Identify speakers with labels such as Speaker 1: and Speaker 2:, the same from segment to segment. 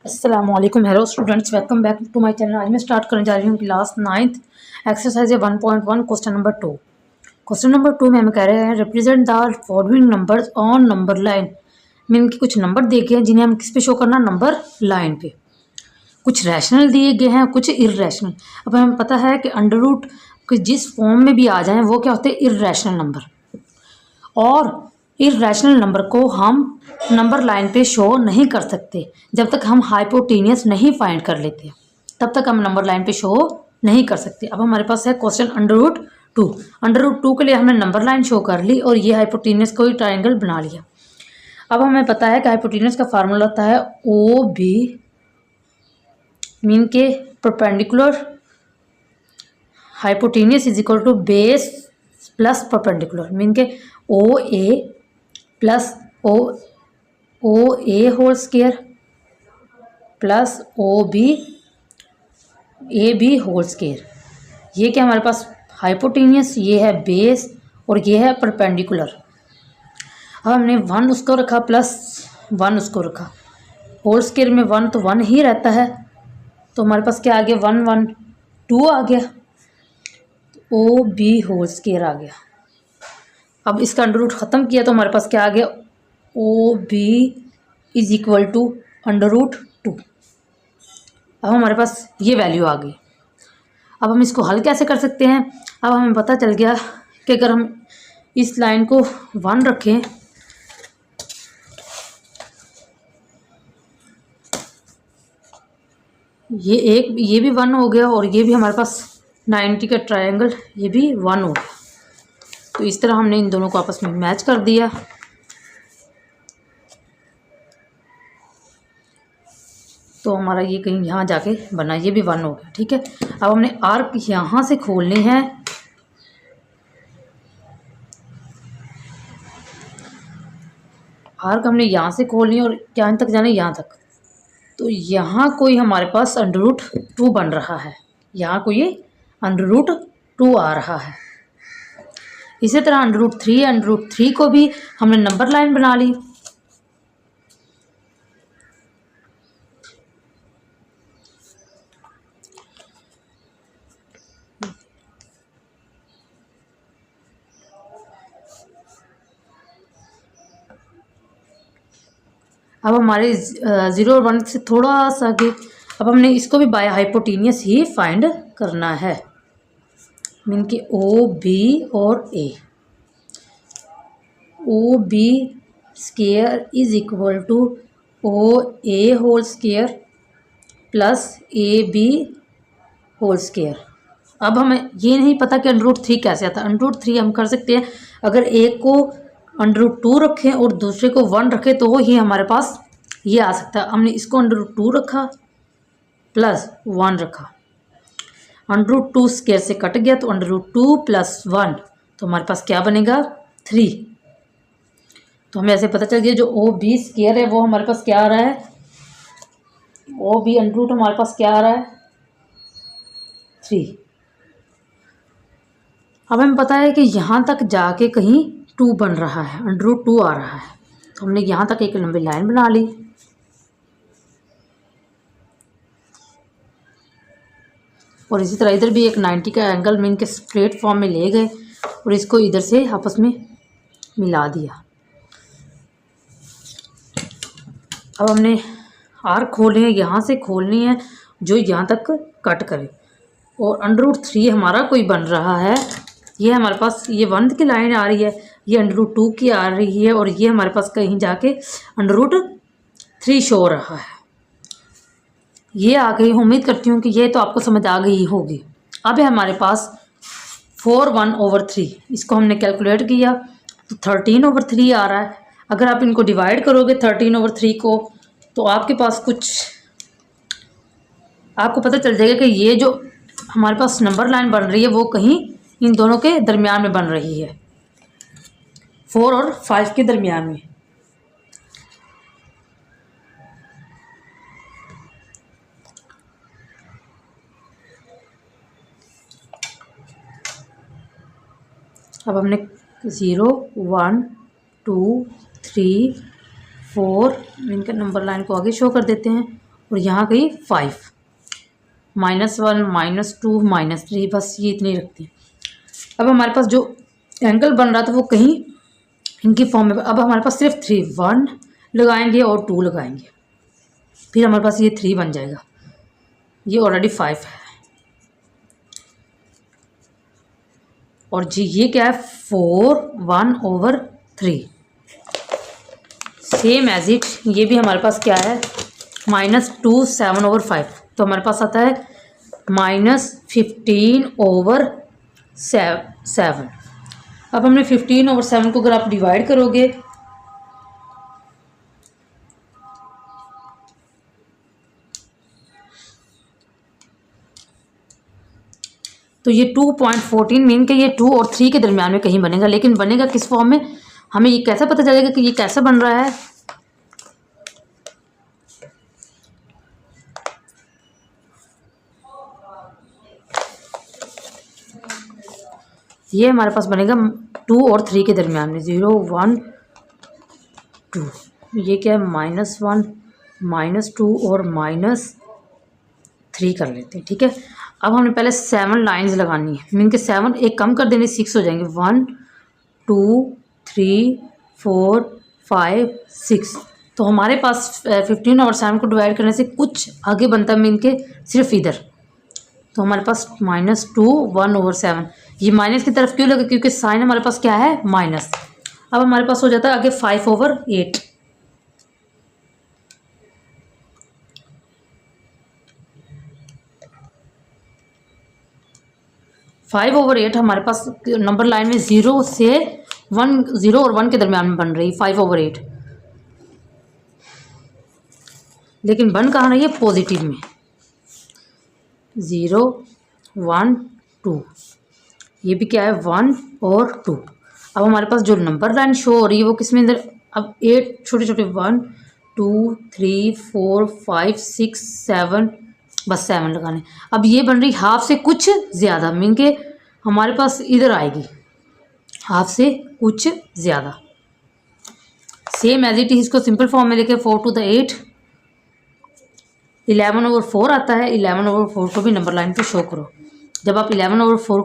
Speaker 1: अस्सलामुअलैकुम hello students, welcome back to my channel. आज मैं स्टार्ट करने जा रही हूँ class 9th exercise 1.1 question number 2। Question number 2 में हमें कह रहे हैं represent the following numbers on number line. Mean कि कुछ नंबर दिए गए हैं जिन्हें हम किस पे शो करना, नंबर लाइन पे। कुछ रैशनल दिए गए हैं, कुछ इर्रेशनल। अब हमें पता है कि अंडर रूट जिस फॉर्म में भी आ जाएं वो क्या होते हैं, इर्रेशनल नंबर। और इर्रेशनल नंबर को हम नंबर लाइन पे शो नहीं कर सकते जब तक हम हाइपोटेनियस नहीं फाइंड कर लेते, तब तक हम नंबर लाइन पे शो नहीं कर सकते। अब हमारे पास है question under root 2। Under root 2 के लिए हमने नंबर लाइन शो कर ली और ये हाइपोटेनियस कोई ट्राइंगल बना लिया। अब हमें पता है कि हाइपोटेनियस का फार्मूला होता है ओ बी, मीन के perpendicular hypotenuse is equal to base plus perpendicular, mean के O A plus O A whole square plus A B whole square. ये क्या हमारे पास हाइपोटेनियस, ये है बेस और ये है परपेंडिकुलर। अब हमने 1 उसको रखा प्लस 1 उसको रखा, होल स्क्वायर में 1 तो 1 ही रहता है, तो हमारे पास क्या आ गया 1 1 2 आ गया, ओ बी होल स्क्वायर आ गया। अब इसका अंडर रूट ख़त्म किया तो हमारे पास क्या आ गया, O B is equal to under root 2। अब हमारे पास ये वैल्यू आ गई। अब हम इसको हल कैसे कर सकते हैं। अब हमें पता चल गया कि अगर हम इस लाइन को 1 रखें, ये भी 1 हो गया और ये भी हमारे पास 90 का ट्रायंगल ये भी 1 हो गया। तो इस तरह हमने इन दोनों को आपस में मैच कर दिया। तो हमारा ये कहीं यहाँ जाके बना, ये भी 1 हो गया। ठीक है, अब हमने आर्क यहाँ से खोलने हैं। आर्क हमने यहाँ से खोलनी और यहाँ तक जाना, यहाँ तक। तो यहाँ कोई हमारे पास अंडर रूट 2 बन रहा है, यहाँ कोई अंडर रूट 2 आ रहा है। इसी तरह अंडर रूट 3 को भी हमने नंबर लाइन बना ली। अब हमारे 0 और 1 से थोड़ा सा आगे, अब हमने इसको भी बाय हाइपोटेनियस ही फाइंड करना है, मीन कि ओ बी और O B square is equal to O A whole square plus A B whole square. अब हमें ये नहीं पता कि अंडर रूट 3 कैसे आता है। अंडर रूट 3 हम कर सकते हैं, अगर एक को अंडर रूट 2 रखें और दूसरे को 1 रखें तो ही हमारे पास ये आ सकता है। हमने इसको अंडर रूट 2 रखा प्लस 1 रखा, अंडर रूट 2 स्क्वायर से कट गया तो अंडर रूट 2 प्लस 1, तो हमारे पास क्या बनेगा 3। तो हमें ऐसे पता चल गया जो ओ बी स्क्वायर है वो हमारे पास क्या आ रहा है, ओ बी अंडर रूट हमारे पास क्या आ रहा है 3। अब हमें पता है कि यहाँ तक जाके कहीं 2 बन रहा है, अंडर रूट 2 आ रहा है, तो हमने यहाँ तक एक लंबी लाइन बना ली। और इसी तरह इधर भी एक 90 का एंगल में इनके स्ट्रेट फॉर्म में ले गए और इसको इधर से आपस में मिला दिया। अब हमने आर्क खोलनी है, यहाँ से खोलनी है जो यहाँ तक कट करे। और अंडर रूट 3 हमारा कोई बन रहा है, ये हमारे पास ये 1 की लाइन आ रही है, ये अंडर रूट 2 की आ रही है और ये हमारे पास कहीं जाके अंडर रूट 3 शो हो रहा है। ये आ गई, उम्मीद करती हूँ कि ये तो आपको समझ आ गई होगी। अब है हमारे पास 4/1/3, इसको हमने कैलकुलेट किया तो 13/3 आ रहा है। अगर आप इनको डिवाइड करोगे 13/3 को तो आपके पास कुछ आपको पता चल जाएगा कि ये जो हमारे पास नंबर लाइन बन रही है वो कहीं इन दोनों के दरमियान में बन रही है, 4 और 5 के दरमियान में। अब हमने 0 1 2 3 4 इनके नंबर लाइन को आगे शो कर देते हैं और यहाँ गई 5, -1 -2 -3, बस ये इतने ही रखते हैं। अब हमारे पास जो एंगल बन रहा था वो कहीं इनकी फॉर्म में, अब हमारे पास सिर्फ 3, 1 लगाएंगे और 2 लगाएंगे, फिर हमारे पास ये 3 बन जाएगा। ये ऑलरेडी 5 है और जी ये क्या है 4 1/3, सेम एज इट ये भी हमारे पास क्या है -2 7/5, तो हमारे पास आता है -15/7। अब हमने 15/7 को अगर आप डिवाइड करोगे तो ये 2.14 मीन के ये 2 और 3 के दरमियान में कहीं बनेगा, लेकिन बनेगा किस फॉर्म में, हमें ये कैसे पता चलेगा कि ये कैसे बन रहा है। ये हमारे पास बनेगा 2 और 3 के दरमियान में, 0 1 2, ये क्या है -1 -2 और -3 कर लेते हैं, ठीक है। अब हमने पहले 7 लाइंस लगानी है, मीन के 7 एक कम कर देंगे 6 हो जाएंगे, 1 2 3 4 5 6। तो हमारे पास 15 और 7 को डिवाइड करने से कुछ आगे बनता है, मीन के सिर्फ इधर, तो हमारे पास -2 1/7। ये माइनस की तरफ क्यों लगा, क्योंकि साइन हमारे पास क्या है माइनस। अब हमारे पास हो जाता है आगे 5/8। 5/8 हमारे पास नंबर लाइन में 0 से 1, 0 और 1 के दरमियान में बन रही 5/8, लेकिन बन कहाँ रही है पॉजिटिव में, 0 1 2, ये भी क्या है 1 और 2। अब हमारे पास जो नंबर लाइन शो हो रही है वो किस में अंदर, अब 8 छोटे छोटे 1 2 3 4 5 6 7, बस 7 लगाने। अब ये बन रही हाफ से कुछ ज़्यादा, मीन के हमारे पास इधर आएगी हाफ से कुछ ज़्यादा, सेम एज इट इज। इसको सिंपल फॉर्म में लेके 4 to the 8 11/4 आता है। 11/4 को भी नंबर लाइन पे शो करो। जब आप 11/4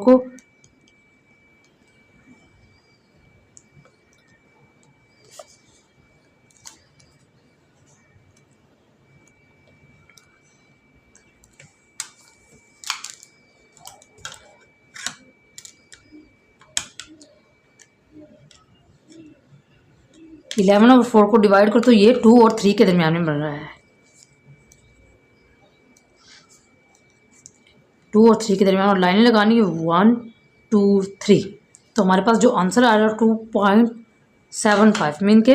Speaker 1: को डिवाइड करो तो ये 2 और 3 के दरमियान में बन रहा है, 2 और 3 के दरमियान, और लाइनें लगानी है 1 2 3। तो हमारे पास जो आंसर आ रहा है 2.75 मीन के